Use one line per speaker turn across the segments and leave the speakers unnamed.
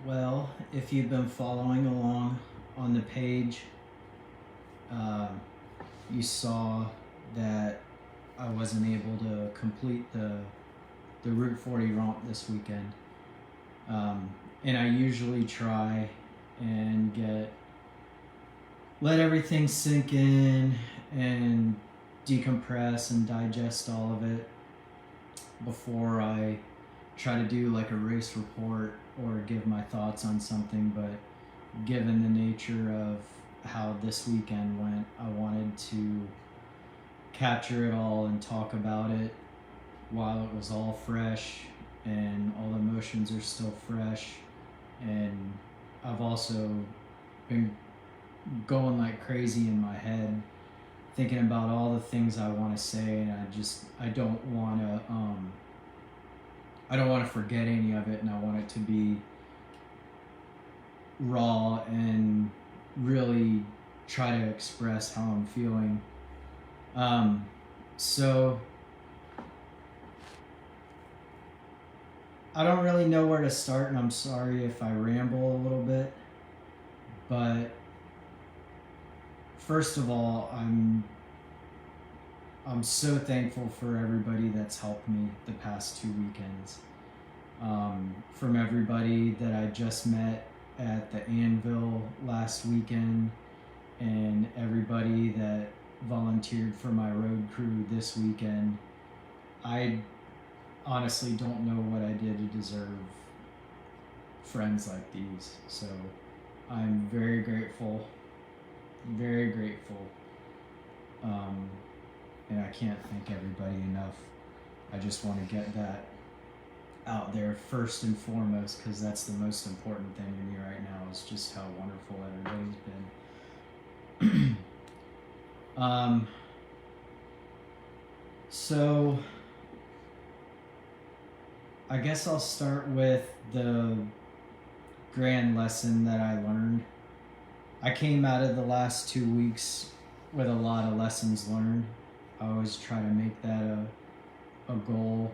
Well, if you've been following along on the page, uh, you saw that I wasn't able to complete the Route 40 romp this weekend. And I usually try and let everything sink in and decompress and digest all of it before I try to do like a race report or give my thoughts on something. But given the nature of how this weekend went, I wanted to capture it all and talk about it while it was all fresh and all the emotions are still fresh. And I've also been going like crazy in my head thinking about all the things I want to say, and I don't want to forget any of it, and I want it to be raw and really try to express how I'm feeling. So I don't really know where to start, and I'm sorry if I ramble a little bit, but first of all, I'm so thankful for everybody that's helped me the past 2 weekends. From everybody that I just met at the Anvil last weekend, and everybody that volunteered for my road crew this weekend. I honestly don't know what I did to deserve friends like these. So I'm very grateful, very grateful. And I can't thank everybody enough. I just want to get that out there first and foremost, because that's the most important thing to me right now, is just how wonderful everybody's been. So I guess I'll start with the grand lesson that I learned. I came out of the last 2 weeks with a lot of lessons learned. I always try to make that a goal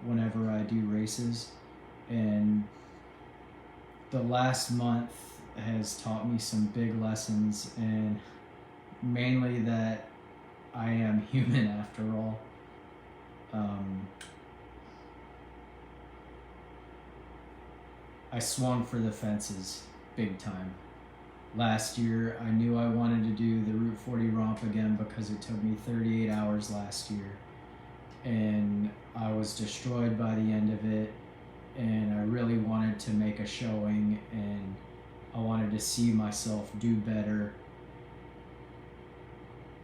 whenever I do races, and the last month has taught me some big lessons, and mainly that I am human after all. I swung for the fences big time. Last year, I knew I wanted to do the Route 40 romp again because it took me 38 hours last year. And I was destroyed by the end of it. And I really wanted to make a showing, and I wanted to see myself do better.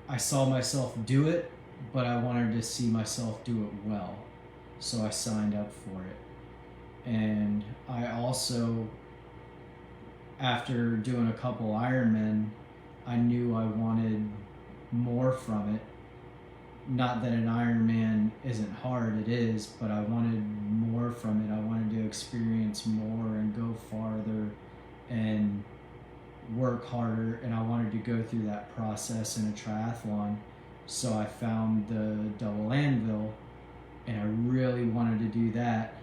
I saw myself do it, but I wanted to see myself do it well. So I signed up for it. And I also, after doing a couple Ironmen, I knew I wanted more from it. Not that an Ironman isn't hard, it is, but I wanted more from it. I wanted to experience more and go farther and work harder, and I wanted to go through that process in a triathlon. So I found the Double Anvil, and I really wanted to do that.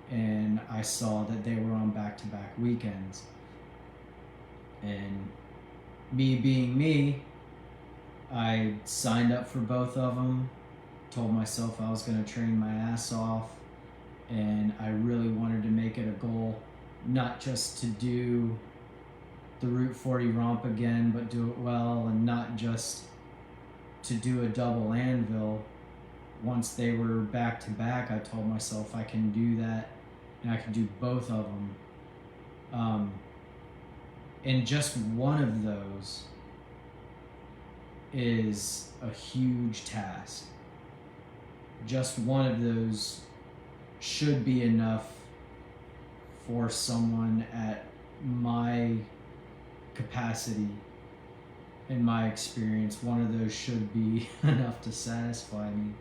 And I saw that they were on back-to-back weekends. And me being me, I signed up for both of them, told myself I was going to train my ass off, and I really wanted to make it a goal, not just to do the Route 40 romp again, but do it well, and not just to do a Double Anvil. Once they were back to back, I told myself I can do that, and I can do both of them. And just one of those is a huge task. Just one of those should be enough for someone at my capacity. In my experience, one of those should be enough to satisfy me.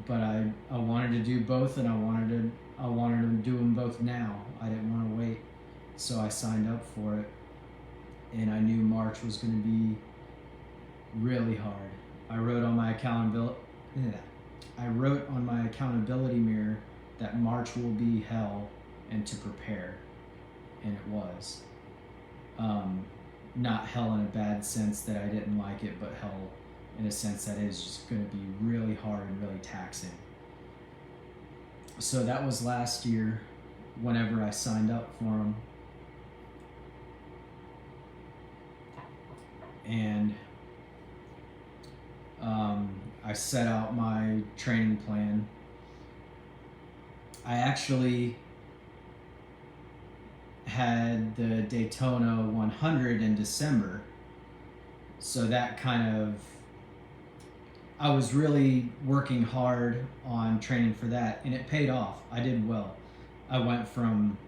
But I wanted to do both, and I wanted to do them both now. I didn't want to wait, so I signed up for it. And I knew March was going to be really hard. I wrote on my accountability mirror that March will be hell and to prepare. and it was. Not hell in a bad sense that I didn't like it, but hell in a sense that is just going to be really hard and really taxing. So that was last year whenever I signed up for them. And I set out my training plan. I actually had the Daytona 100 in December, so that kind of, I was really working hard on training for that, and it paid off. I did well. I went from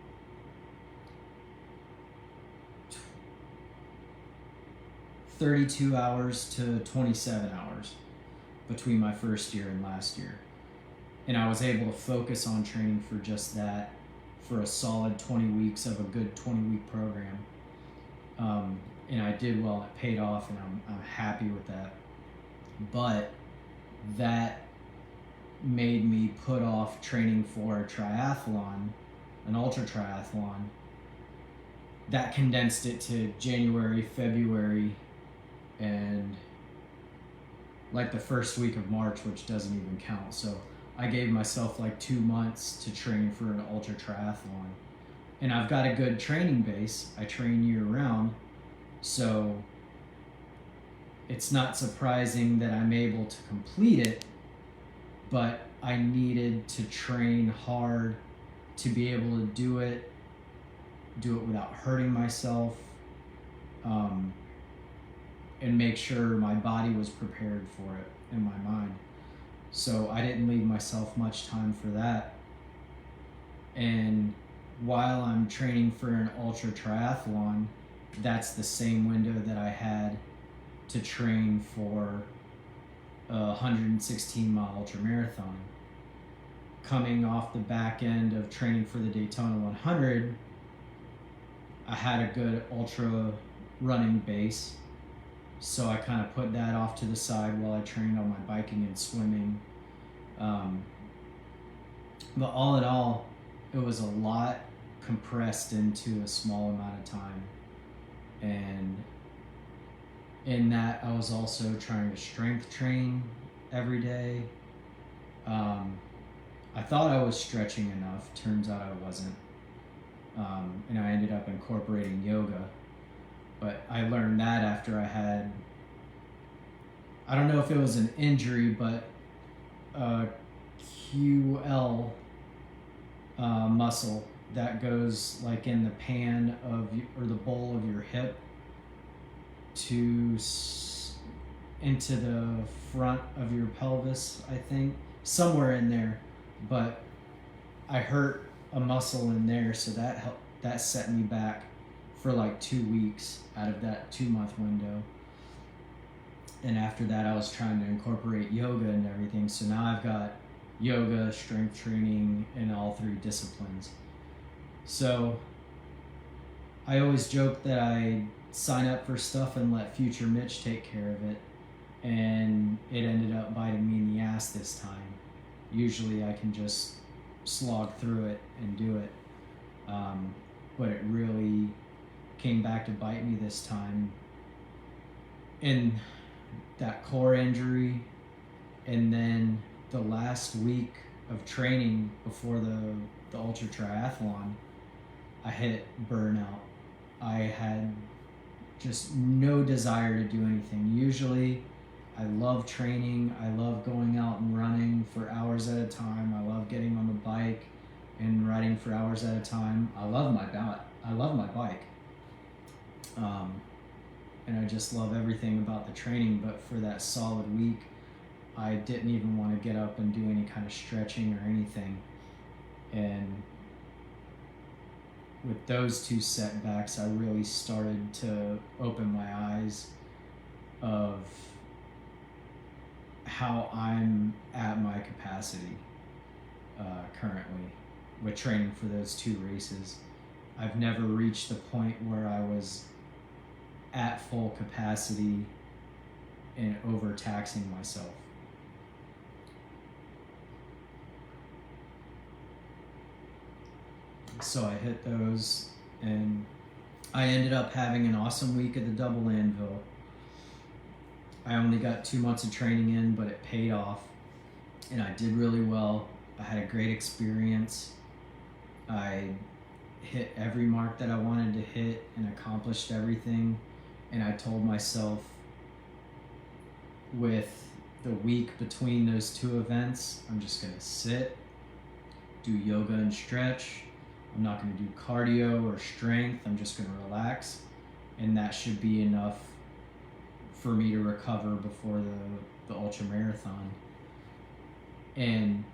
32 hours to 27 hours between my first year and last year. And I was able to focus on training for just that for a solid 20 weeks of a good 20-week program. And I did well, it paid off, and I'm happy with that. But that made me put off training for a triathlon, an ultra triathlon. That condensed it to January, February, and like the first week of March, which doesn't even count. So I gave myself like 2 months to train for an ultra triathlon. And I've got a good training base. I train year round. So it's not surprising that I'm able to complete it, but I needed to train hard to be able to do it without hurting myself, and make sure my body was prepared for it in my mind. So I didn't leave myself much time for that. And while I'm training for an ultra triathlon, that's the same window that I had to train for a 116-mile ultramarathon. Coming off the back end of training for the Daytona 100, I had a good ultra running base, so I kind of put that off to the side while I trained on my biking and swimming. But all in all, it was a lot compressed into a small amount of time. And in that, I was also trying to strength train every day. I thought I was stretching enough. Turns out I wasn't. And I ended up incorporating yoga. But I learned that after I had, I don't know if it was an injury, but a QL muscle that goes like in the pan of, or the bowl of your hip into the front of your pelvis, I think, somewhere in there. But I hurt a muscle in there, so that set me back for like 2 weeks out of that 2-month window. And after that, I was trying to incorporate yoga and everything. So now I've got yoga, strength training, and all 3 disciplines. So I always joke that I sign up for stuff and let future Mitch take care of it. And it ended up biting me in the ass this time. Usually I can just slog through it and do it. But it really came back to bite me this time. In that core injury, and then the last week of training before the ultra triathlon, I hit burnout. I had just no desire to do anything. Usually I love training. I love going out and running for hours at a time. I love getting on the bike and riding for hours at a time. I love my bike. And I just love everything about the training. But for that solid week, I didn't even want to get up and do any kind of stretching or anything. And with those 2 setbacks, I really started to open my eyes of how I'm at my capacity currently with training for those 2 races. I've never reached the point where I was at full capacity and overtaxing myself. So I hit those And I ended up having an awesome week at the Double Anvil. I only got 2 months of training in, but it paid off, and I did really well. I had a great experience. I hit every mark that I wanted to hit and accomplished everything. And I told myself, with the week between those two events, I'm just going to sit, do yoga and stretch. I'm not going to do cardio or strength. I'm just going to relax. And that should be enough for me to recover before the ultramarathon. And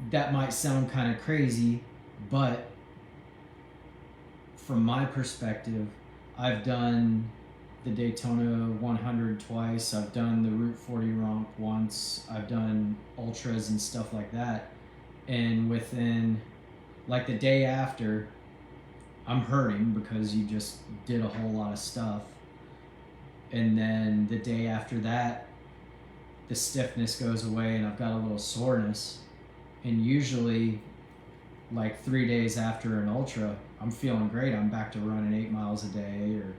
that might sound kind of crazy, but from my perspective, I've done the Daytona 100 twice. I've done the Route 40 Romp once. I've done ultras and stuff like that. And within, like, the day after, I'm hurting because you just did a whole lot of stuff. And then the day after that, the stiffness goes away and I've got a little soreness. And usually, like 3 days after an ultra, I'm feeling great. I'm back to running 8 miles a day or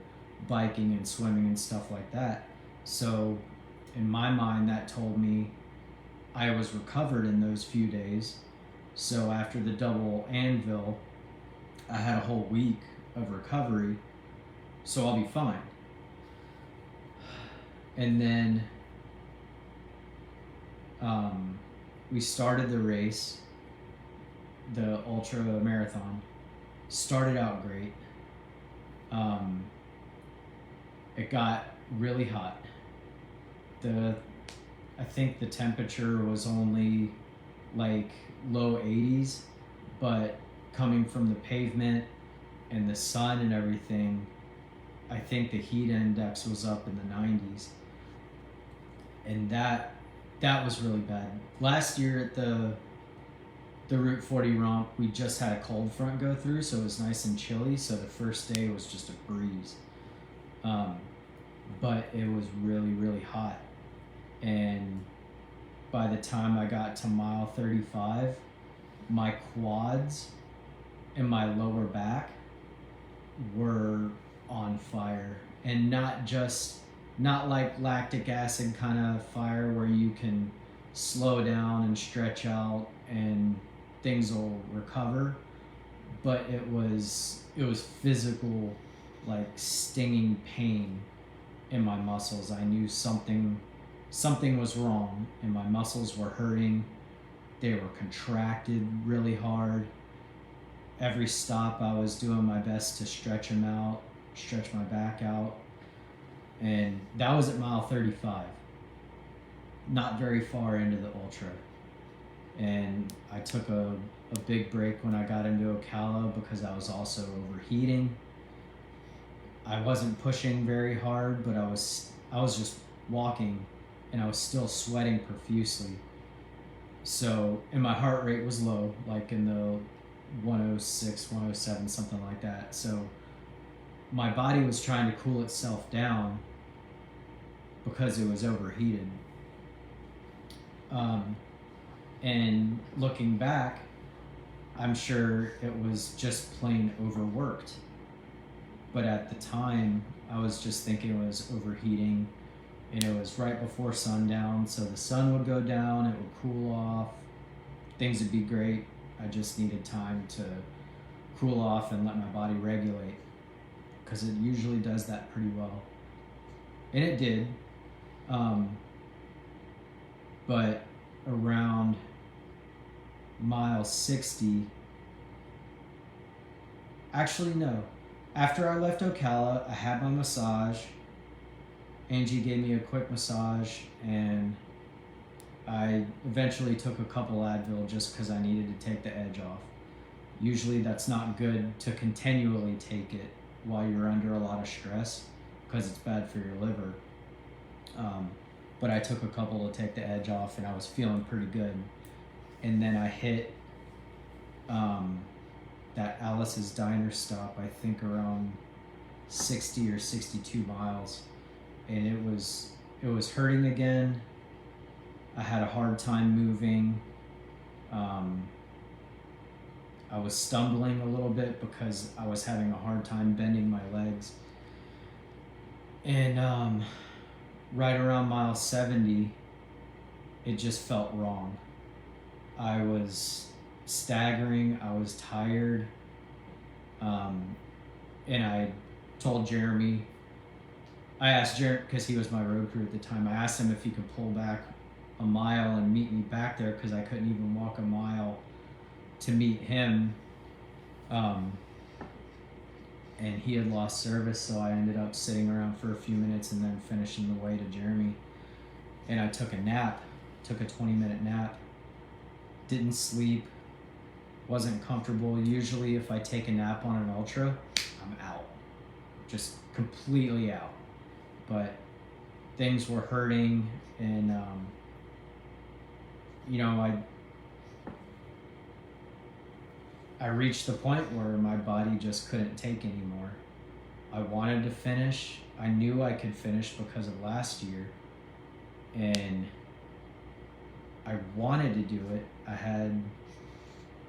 biking and swimming and stuff like that. So in my mind, that told me I was recovered in those few days. So after the Double Anvil, I had a whole week of recovery, so I'll be fine. And then we started the race, the ultra marathon. Started out great. It got really hot. I think the temperature was only like low 80s, but coming from the pavement and the sun and everything, I think the heat index was up in the 90s. And that was really bad. Last year at the Route 40 Romp, we just had a cold front go through, so it was nice and chilly, so the first day was just a breeze. But it was really, really hot. And by the time I got to mile 35, my quads and my lower back were on fire. And not like lactic acid kind of fire where you can slow down and stretch out and things will recover, but it was physical, like stinging pain in my muscles. I knew something was wrong, and my muscles were hurting. They were contracted really hard. Every stop I was doing my best to stretch them out, stretch my back out. And that was at mile 35, not very far into the ultra. And I took a big break when I got into Ocala because I was also overheating. I wasn't pushing very hard, but I was just walking, and I was still sweating profusely. So, and my heart rate was low, like in the 106, 107, something like that. So my body was trying to cool itself down because it was overheated. And looking back, I'm sure it was just plain overworked. But at the time, I was just thinking it was overheating, and it was right before sundown, so the sun would go down, it would cool off, things would be great. I just needed time to cool off and let my body regulate, because it usually does that pretty well. And it did. But around mile 60, actually no, after I left Ocala, I had my massage. Angie gave me a quick massage, and I eventually took a couple Advil just because I needed to take the edge off. Usually that's not good to continually take it while you're under a lot of stress because it's bad for your liver. But I took a couple to take the edge off, and I was feeling pretty good. And then I hit that Alice's Diner stop, I think around 60 or 62 miles. And it was hurting again. I had a hard time moving. I was stumbling a little bit because I was having a hard time bending my legs. And right around mile 70, it just felt wrong. I was staggering, I was tired, and I told Jeremy, I asked Jeremy, because he was my road crew at the time, I asked him if he could pull back a mile and meet me back there, because I couldn't even walk a mile to meet him. And he had lost service, so I ended up sitting around for a few minutes and then finishing the way to Jeremy. And I took a nap, took a 20-minute nap, didn't sleep, wasn't comfortable. Usually if I take a nap on an ultra, I'm out, just completely out. But things were hurting, and I reached the point where my body just couldn't take anymore. I wanted to finish. I knew I could finish because of last year, and I wanted to do it. I had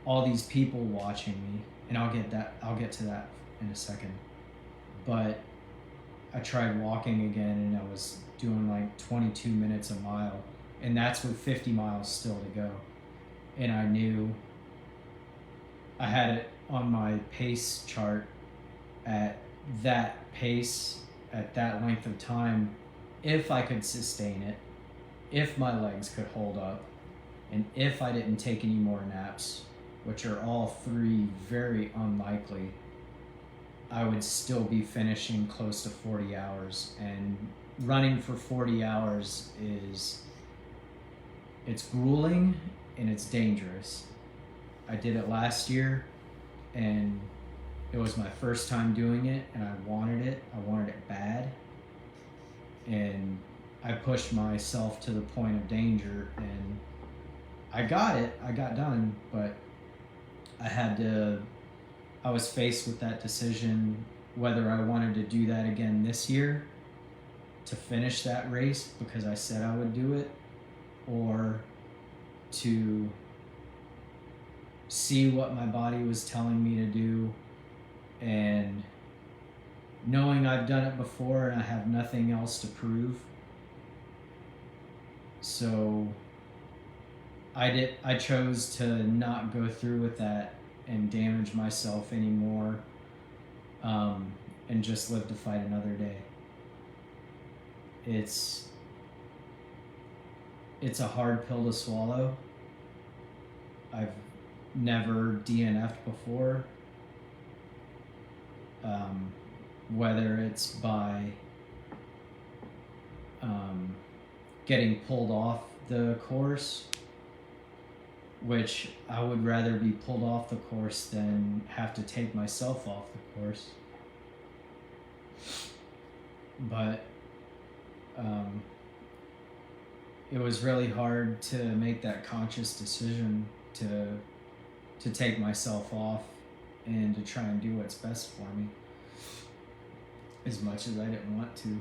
all these people watching me, and I'll get to that in a second. But I tried walking again, and I was doing like 22 minutes a mile, and that's with 50 miles still to go. And I knew I had it on my pace chart at that pace, at that length of time, if I could sustain it, if my legs could hold up, and if I didn't take any more naps, which are all three very unlikely, I would still be finishing close to 40 hours. And running for 40 hours it's grueling and it's dangerous. I did it last year, and it was my first time doing it, and I wanted it bad, and I pushed myself to the point of danger, and I got done, but I was faced with that decision whether I wanted to do that again this year to finish that race because I said I would do it, or to see what my body was telling me to do, and knowing I've done it before and I have nothing else to prove. So I chose to not go through with that and damage myself anymore, and just live to fight another day. It's a hard pill to swallow. I've never DNF'd before, whether it's by getting pulled off the course, which I would rather be pulled off the course than have to take myself off the course. But it was really hard to make that conscious decision to take myself off and to try and do what's best for me, as much as I didn't want to.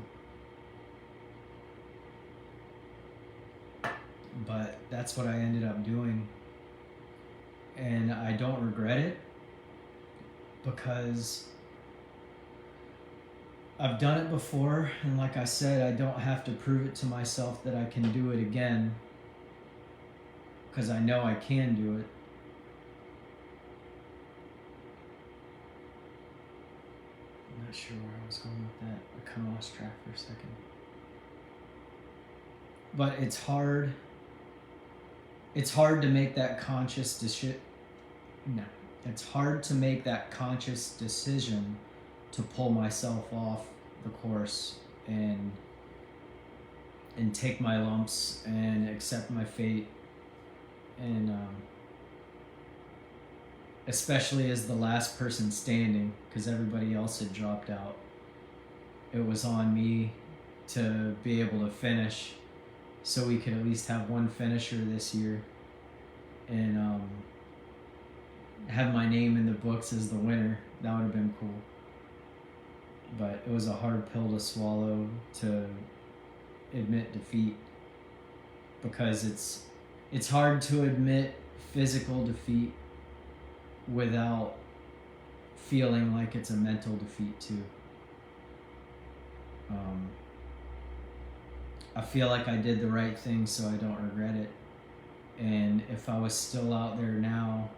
But that's what I ended up doing, and I don't regret it because I've done it before, and like I said, I don't have to prove it to myself that I can do it again, because I know I can do it. I'm not sure where I was going with that. I kind of lost track for a second. But it's hard. It's hard to make that conscious decision. No, it's hard to make that conscious decision to pull myself off the course and take my lumps and accept my fate, and especially as the last person standing, because everybody else had dropped out. It was on me to be able to finish, so we could at least have one finisher this year, and have my name in the books as the winner. That would have been cool. But it was a hard pill to swallow to admit defeat, because it's hard to admit physical defeat without feeling like it's a mental defeat too. I feel like I did the right thing, so I don't regret it. And if I was still out there now,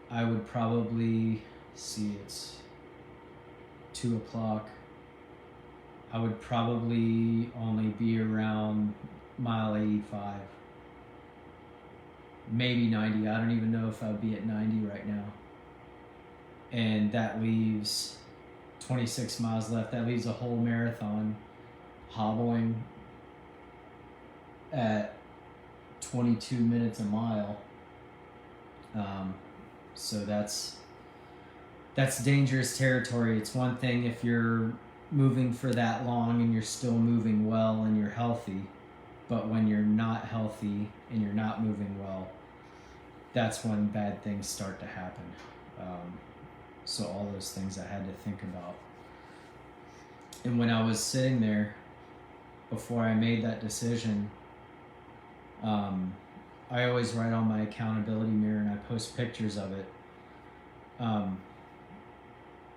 I would probably, see, it's 2 o'clock. I would probably only be around mile 85. Maybe 90. I don't even know if I would be at 90 right now. And that leaves 26 miles left. That leaves a whole marathon hobbling at 22 minutes a mile. So that's dangerous territory. It's one thing if you're moving for that long and you're still moving well and you're healthy, but when you're not healthy and you're not moving well, that's when bad things start to happen. So all those things I had to think about. And when I was sitting there, before I made that decision, I always write on my accountability mirror and I post pictures of it,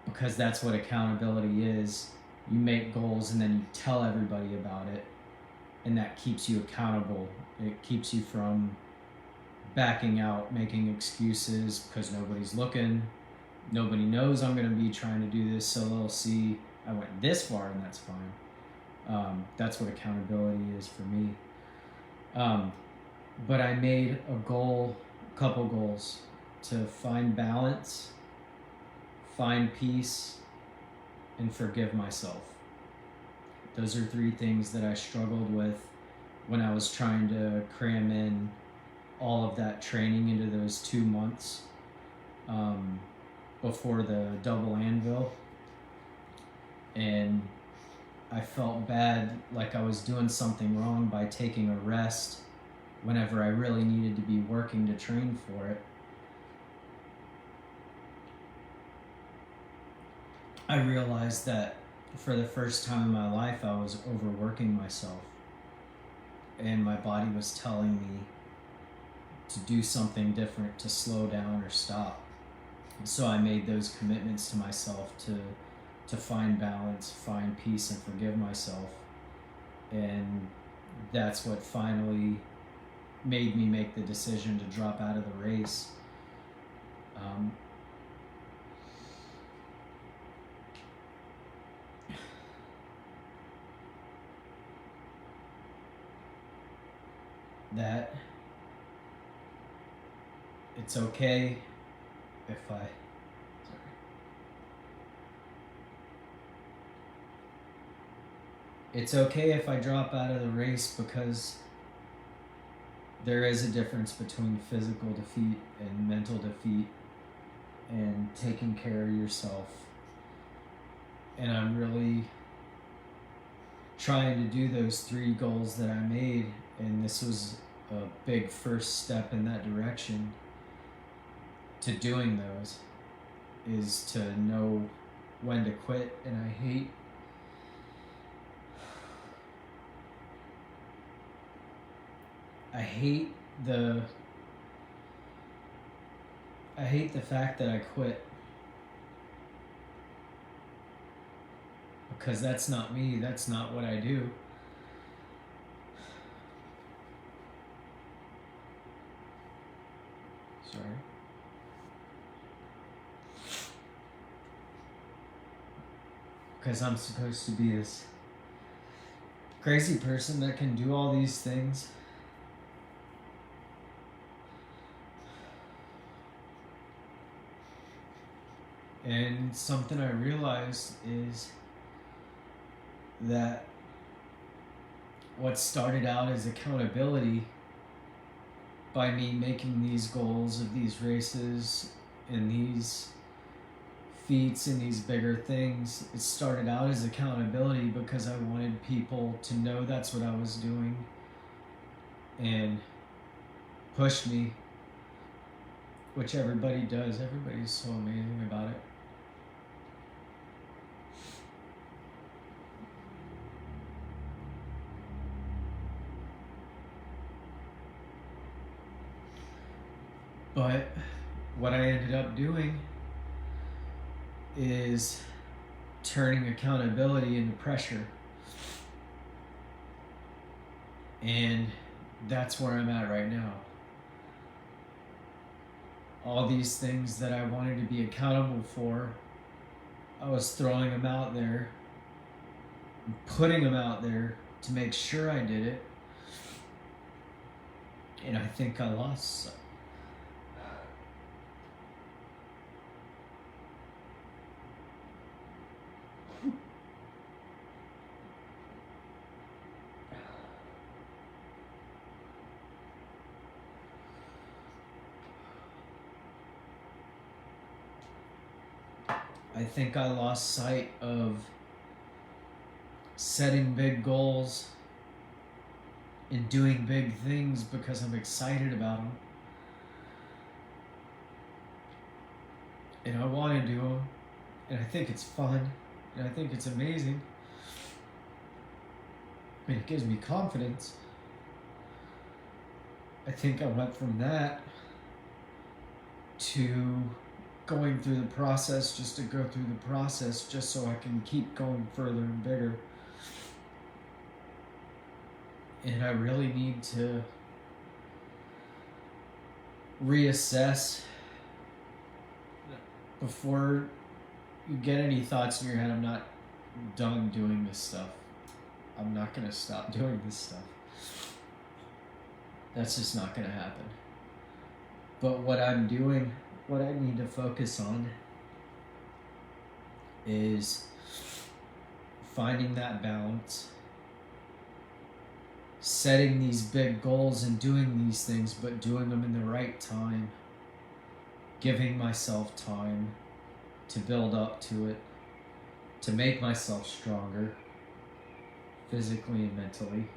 because that's what accountability is. You make goals and then you tell everybody about it, and that keeps you accountable. It keeps you from backing out, making excuses because nobody's looking. Nobody knows I'm going to be trying to do this, so they'll see I went this far and that's fine. That's what accountability is for me. But I made a couple goals, to find balance, find peace, and forgive myself. Those are 3 things that I struggled with when I was trying to cram in all of that training into those 2 months before the Double Anvil. And I felt bad, like I was doing something wrong by taking a rest whenever I really needed to be working to train for it. I realized that for the first time in my life, I was overworking myself, and my body was telling me to do something different, to slow down or stop. So I made those commitments to myself to find balance, find peace, and forgive myself. And that's what finally made me make the decision to drop out of the race. That it's okay if it's okay if I drop out of the race, because there is a difference between physical defeat and mental defeat and taking care of yourself. And I'm really trying to do those 3 goals that I made, and this was a big first step in that direction. To doing those is to know when to quit. And I hate the fact that I quit, because that's not me, that's not what I do. Sorry. Because I'm supposed to be this crazy person that can do all these things. And something I realized is that what started out as accountability, by me making these goals of these races and these feats and these bigger things, it started out as accountability because I wanted people to know that's what I was doing and push me, which everybody does. Everybody's so amazing about it. But what I ended up doing is turning accountability into pressure. And that's where I'm at right now. All these things that I wanted to be accountable for, I was throwing them out there, putting them out there to make sure I did it. And I think I lost some. I think I lost sight of setting big goals and doing big things because I'm excited about them. And I want to do them. And I think it's fun. And I think it's amazing. And it gives me confidence. I think I went from that to going through the process just to go through the process just so I can keep going further and bigger. And I really need to reassess before you get any thoughts in your head. I'm not done doing this stuff. I'm not going to stop doing this stuff. That's just not going to happen. But what I'm doing, what I need to focus on is finding that balance, setting these big goals and doing these things, but doing them in the right time, giving myself time to build up to it, to make myself stronger, physically and mentally,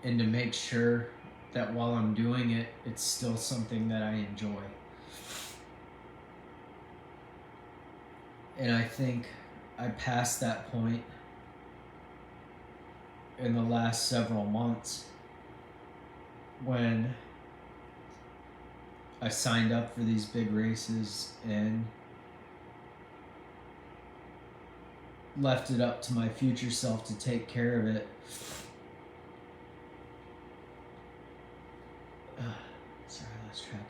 and to make sure that while I'm doing it, it's still something that I enjoy. And I think I passed that point in the last several months when I signed up for these big races and left it up to my future self to take care of it. Sorry, I lost track.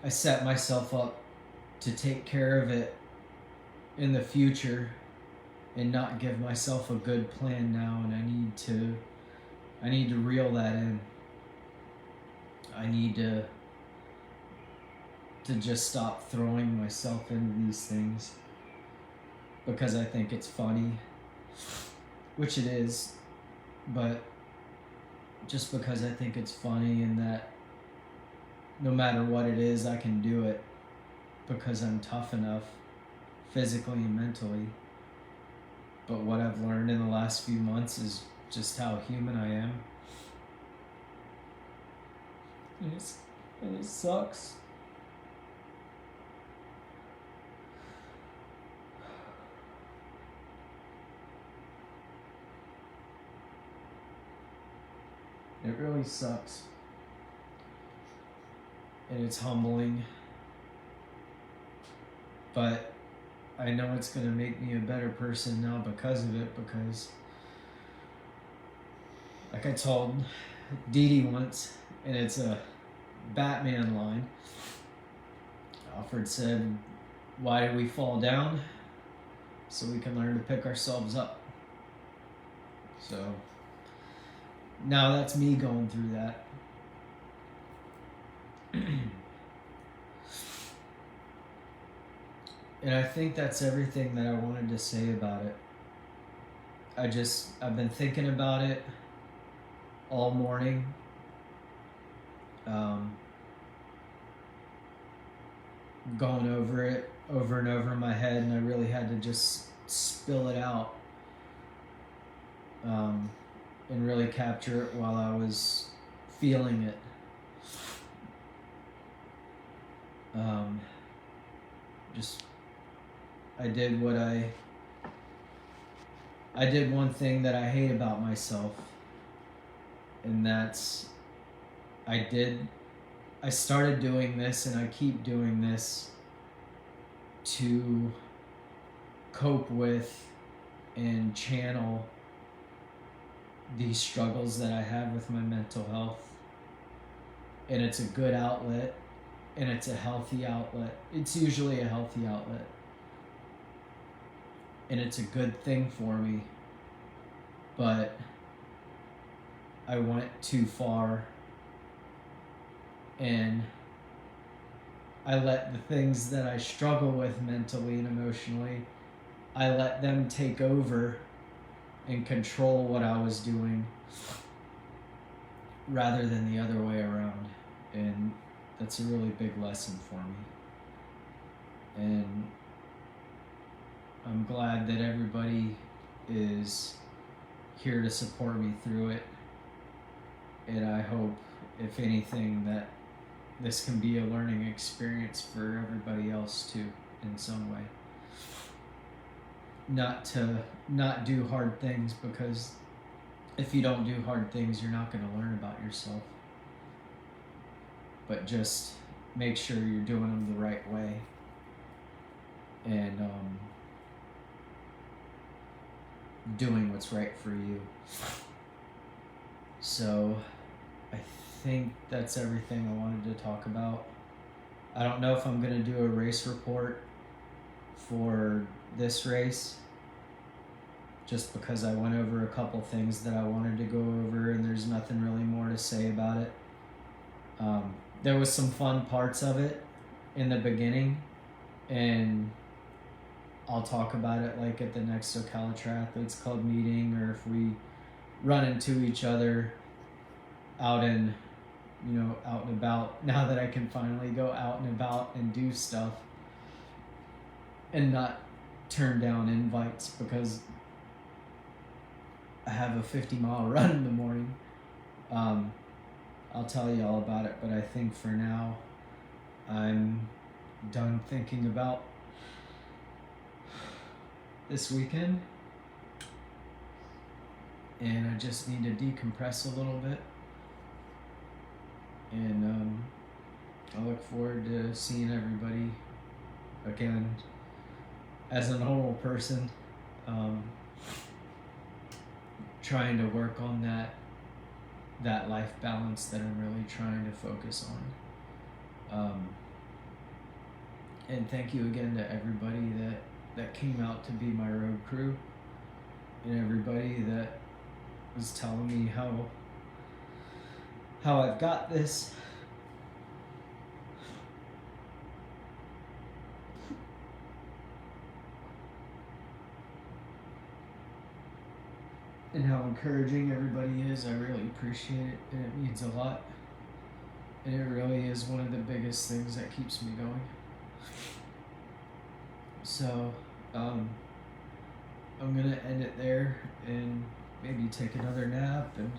I set myself up to take care of it in the future and not give myself a good plan now, and I need to reel that in. I need to just stop throwing myself into these things because I think it's funny, which it is, but just because I think it's funny and that no matter what it is, I can do it because I'm tough enough physically and mentally. But what I've learned in the last few months is just how human I am. And it sucks. It really sucks. And it's humbling. But I know it's going to make me a better person now because of it, because like I told Dee Dee once, and it's a Batman line, Alfred said, "Why do we fall down? So we can learn to pick ourselves up." So now that's me going through that. And I think that's everything that I wanted to say about it. I've been thinking about it all morning. Going over it over and over in my head, and I really had to just spill it out and really capture it while I was feeling it. I did one thing that I hate about myself, and that's I did I started doing this, and I keep doing this to cope with and channel these struggles that I have with my mental health. And it's a good outlet, and it's a healthy outlet. It's usually a healthy outlet. And it's a good thing for me. But I went too far, and I let the things that I struggle with mentally and emotionally, I let them take over and control what I was doing rather than the other way around. And that's a really big lesson for me. And I'm glad that everybody is here to support me through it. And I hope, if anything, that this can be a learning experience for everybody else too, in some way. Not to not do hard things, because if you don't do hard things, you're not going to learn about yourself. But just make sure you're doing them the right way. And doing what's right for you. So I think that's everything I wanted to talk about. I don't know if I'm going to do a race report for this race, just because I went over a couple things that I wanted to go over, and there's nothing really more to say about it. There was some fun parts of it in the beginning, and I'll talk about it like at the next Ocala Triathletes Club meeting, or if we run into each other out and about, now that I can finally go out and about and do stuff and not turn down invites because I have a 50-mile run in the morning. I'll tell you all about it, but I think for now I'm done thinking about this weekend, and I just need to decompress a little bit. And I look forward to seeing everybody again as a normal person, trying to work on that life balance that I'm really trying to focus on. And thank you again to everybody that came out to be my road crew, and everybody that was telling me how I've got this. And how encouraging everybody is. I really appreciate it, and it means a lot. And it really is one of the biggest things that keeps me going. So, I'm gonna end it there and maybe take another nap. And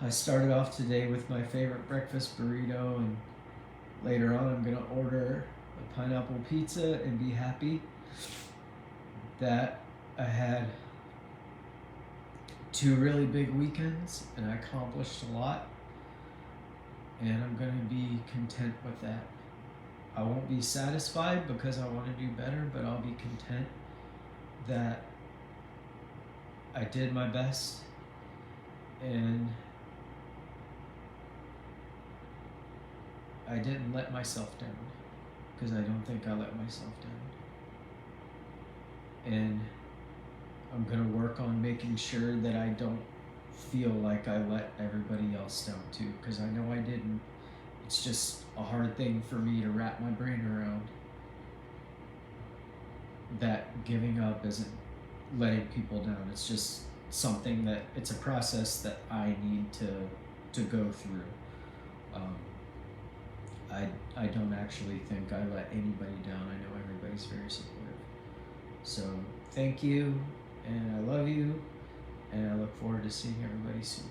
I started off today with my favorite breakfast burrito, and later on I'm gonna order a pineapple pizza and be happy that I had 2 really big weekends and I accomplished a lot, and I'm gonna be content with that. I won't be satisfied because I want to do better, but I'll be content that I did my best, and I didn't let myself down, because I don't think I let myself down. And I'm going to work on making sure that I don't feel like I let everybody else down too, because I know I didn't. It's just a hard thing for me to wrap my brain around, that giving up isn't letting people down. It's just something that, it's a process that I need to go through. I don't actually think I let anybody down. I know everybody's very supportive. So thank you, and I love you, and I look forward to seeing everybody soon.